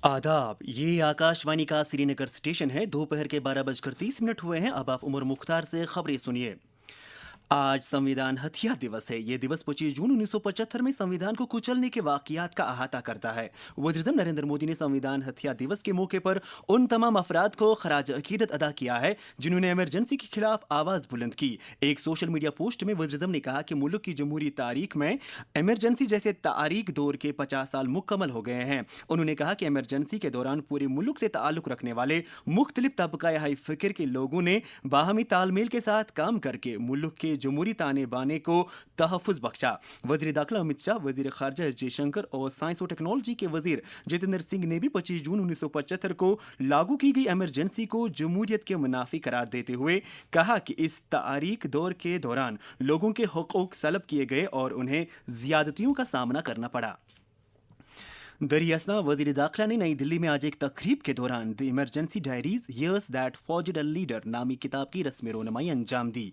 आदाब, ये आकाशवाणी का श्रीनगर स्टेशन है। दोपहर के 12 बजकर 30 मिनट हुए हैं। अब आप उमर मुख्तार से खबरें सुनिए। आज संविधान हत्या दिवस है। ये दिवस 25 जून 1975 में संविधान को कुचलने के वाकयात का अहाता करता है। वज़ीर-ए-आज़म नरेंद्र मोदी ने संविधान हत्या दिवस के मौके पर उन तमाम अफराद को खराज अकीदत अदा किया है जिन्होंने इमरजेंसी के खिलाफ आवाज़ बुलंद की। एक सोशल मीडिया पोस्ट में वज़ीर-ए-आज़म ने कहा कि मुल्क की जमहूरी तारीख में इमरजेंसी जैसे तारीख दौर के 50 साल मुकम्मल हो गए हैं। उन्होंने कहा कि इमरजेंसी के दौरान पूरे मुल्क से ताल्लुक़ रखने वाले मुख्तलिफ तबका हाई फ़िक्र के लोगों ने बाहमी तालमेल के साथ काम करके मुल्क के जमहूरी ताने बाने को तहफ़्फ़ुज़ बख्शा। वज़ीर दाखिला अमित शाह, वज़ीर ख़ारजा एस जयशंकर और साइंस और टेक्नोलॉजी के वज़ीर जितेंद्र सिंह ने भी 25 जून 1975 को लागू की गई इमरजेंसी को जमहूरियत के मुनाफी करार देते हुए कहा कि इस तारीख दौर के दौरान लोगों के हुकूक सलब किए गए और उन्हें ज़्यादतियों का सामना करना पड़ा। दरियासना वज़ीर दाखिला ने नई दिल्ली में आज एक तकरीब के दौरान the emergency diaries years that forged a leader नामी किताब की रस्म रोनमाई अंजाम दी।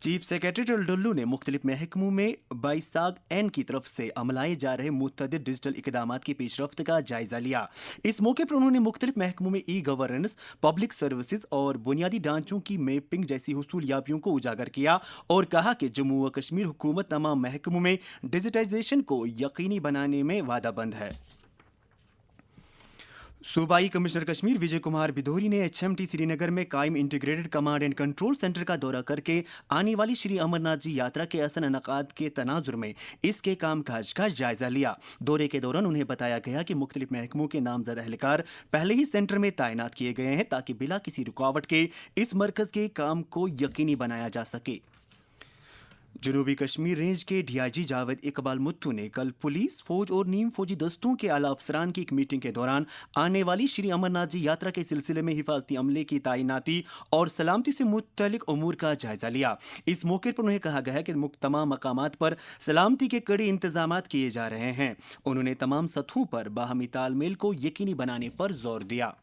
चीफ सेक्रेटरी डुल्लू ने मुख्तलिफ महकमों में बाइसाग एन की तरफ से अमलाए जा रहे मुतअद्दिद डिजिटल इकदामात की पेशरफ्त का जायजा लिया। इस मौके पर उन्होंने मुख्तलिफ महकमों में ई गवर्नेंस, पब्लिक सर्विसेज और बुनियादी ढांचों की मैपिंग जैसी हुसूलियाबियों को उजागर किया और कहा कि जम्मू व कश्मीर हुकूमत तमाम महकमों में डिजिटाइजेशन को यकीनी बनाने में वादाबंद है। सूबाई कमिश्नर कश्मीर विजय कुमार बिधोरी ने HMT श्रीनगर में कायम integrated command and control centre का दौरा करके आने वाली श्री अमरनाथ जी यात्रा के असन इनकाद के तनाजुर में इसके कामकाज का जायजा लिया। दौरे के दौरान उन्हें बताया गया कि मुख्तलिफ महकमों के नामजद एहलकार पहले ही सेंटर में तैनात किए गए हैं ताकि बिला किसी रुकावट के इस मरकज के काम को यकीनी बनाया जा सके। जनूबी कश्मीर रेंज के DIG जावेद इकबाल मुत्तू ने कल पुलिस, फौज और नीम फौजी दस्तों के आला अफसरान की एक मीटिंग के दौरान आने वाली श्री अमरनाथ जी यात्रा के सिलसिले में हिफाजती अमले की तैनाती और सलामती से मुतल्लिक उमूर का जायजा लिया। इस मौके पर उन्हें कहा गया कि तमाम मकामात पर सलामती के कड़े इंतजाम किए जा रहे हैं। उन्होंने तमाम सतहों पर बाहमी तालमेल को यकीनी बनाने पर जोर दिया।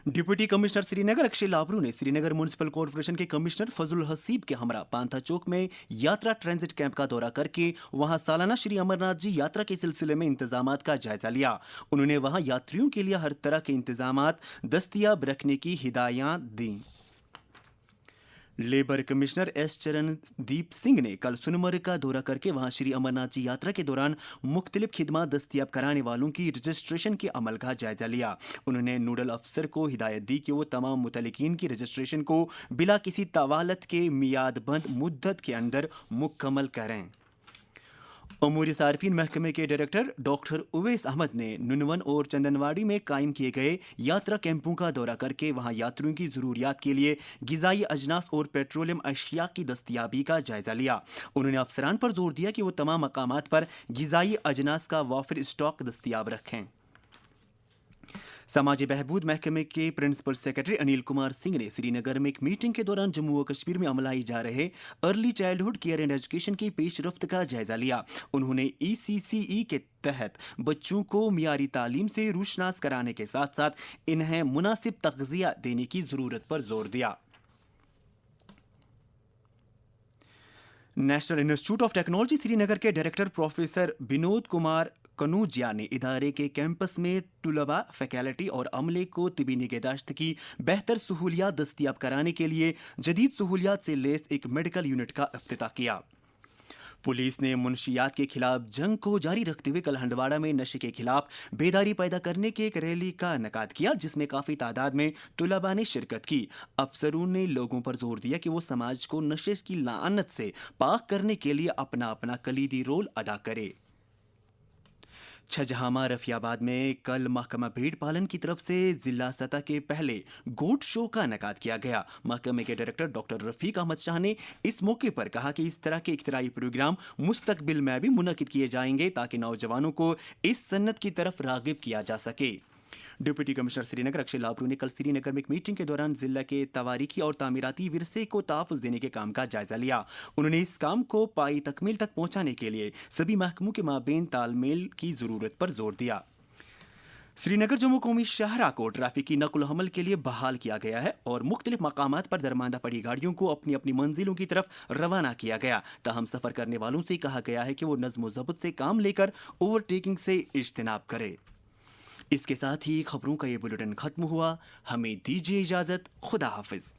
डिप्टी कमिश्नर श्रीनगर अक्षय लाबरू ने श्रीनगर म्यूनिसिपल कॉरपोरेशन के कमिश्नर फजलुल हसीब के हमरा पांथा चौक में यात्रा ट्रांजिट कैंप का दौरा करके वहां सालाना श्री अमरनाथ जी यात्रा के सिलसिले में इंतजामात का जायजा लिया। उन्होंने वहां यात्रियों के लिए हर तरह के इंतजामात दस्तयाब रखने की हिदायत दी। Labour commissioner S Charandeep Singh ने कल सोनमर्ग का दौरा करके वहां श्री अमरनाथ जी यात्रा के दौरान मुख्तलिफ खिदमात दस्तयाब कराने वालों की रजिस्ट्रेशन के अमल का जायजा लिया। उन्होंने नोडल अफसर को हिदायत दी कि वो तमाम मुतल्लिकीन की रजिस्ट्रेशन को बिला किसी तवालत के मियादबंद मुद्दत के अंदर मुकम्मल करें। अमूरी सार्फिन महकमे के डायरेक्टर डॉक्टर उवैस अहमद ने नुनवन और चंदनवाड़ी में कायम किए गए यात्रा कैंपों का दौरा करके वहां यात्रियों की ज़रूरियात के लिए ग़िज़ाई अजनास और पेट्रोलियम अशिया की दस्तयाबी का जायजा लिया। उन्होंने अफसरान पर जोर दिया कि वो तमाम मकामात पर ग़िज़ाई अजनास का वाफिर स्टॉक दस्तयाब रखें। समाजी बहबूद महकमे के प्रिंसिपल सेक्रेटरी अनिल कुमार सिंह ने श्रीनगर में एक मीटिंग के दौरान जम्मू व कश्मीर में अमलाई जा रहे early childhood care and education की पेशरफ्त का जायजा लिया। उन्होंने ECCE के तहत बच्चों को मियारी तालीम से रूशनास कराने के साथ साथ इन्हें मुनासिब तग़ज़िया देने की ज़रूरत पर जोर दिया। National institute of technology Srinagar के डायरेक्टर प्रोफेसर विनोद कुमार कनूजिया ने इदारे के कैंपस में तुलबा, फैकल्टी और अमले को तिबी निगहदाश्त की बेहतर सहूलियात दस्तयाब कराने के लिए जदीद सहूलियात से लेस एक मेडिकल यूनिट का इफ्तिताह किया। पुलिस ने मुनशियात के खिलाफ जंग को जारी रखते हुए कल हंडवाड़ा में नशे के खिलाफ बेदारी पैदा करने के एक रैली का इनेकाद किया जिसमें काफ़ी तादाद में तुलबा ने शिरकत की। अफसरों ने लोगों पर जोर दिया कि वो समाज को नशे की लानत से पाक करने के लिए अपना अपना कलीदी रोल अदा करे। छजहामा रफियाबाद में कल महकमा भेड़ पालन की तरफ से जिला सतह के पहले गोट शो का इनेकाद किया गया। महकमे के डायरेक्टर डॉक्टर रफीक अहमद शाह ने इस मौके पर कहा कि इस तरह के इख्तिराई प्रोग्राम मुस्तकबिल में भी मुनक्किद किए जाएंगे ताकि नौजवानों को इस सन्नत की तरफ रागिब किया जा सके। डिप्टी कमिश्नर श्रीनगर अक्षय लाबरू ने कल श्रीनगर में एक मीटिंग के दौरान जिला के तवारीखी और तामीराती विरसे को तहफ़्फ़ुज़ देने के काम का जायजा लिया। उन्होंने इस काम को पाई तकमील तक पहुंचाने के लिए सभी महकमों के माबेन तालमेल की ज़रूरत पर जोर दिया। श्रीनगर जम्मू कौमी शाहरा को ट्रैफिक की नकल हमल के लिए बहाल किया गया है और मुख्तलिफ मकामात पर दरमांदा पड़ी गाड़ियों को अपनी अपनी मंजिलों की तरफ रवाना किया गया। ताहम सफ़र करने वालों से कहा गया है कि वो नज़्म व ज़ब्त से काम लेकर ओवरटेकिंग से इज्तनाब करें। اس کے ساتھ ہی خبروں کا یہ بلیٹن ختم ہوا. ہمیں دیجیے اجازت. خدا حافظ.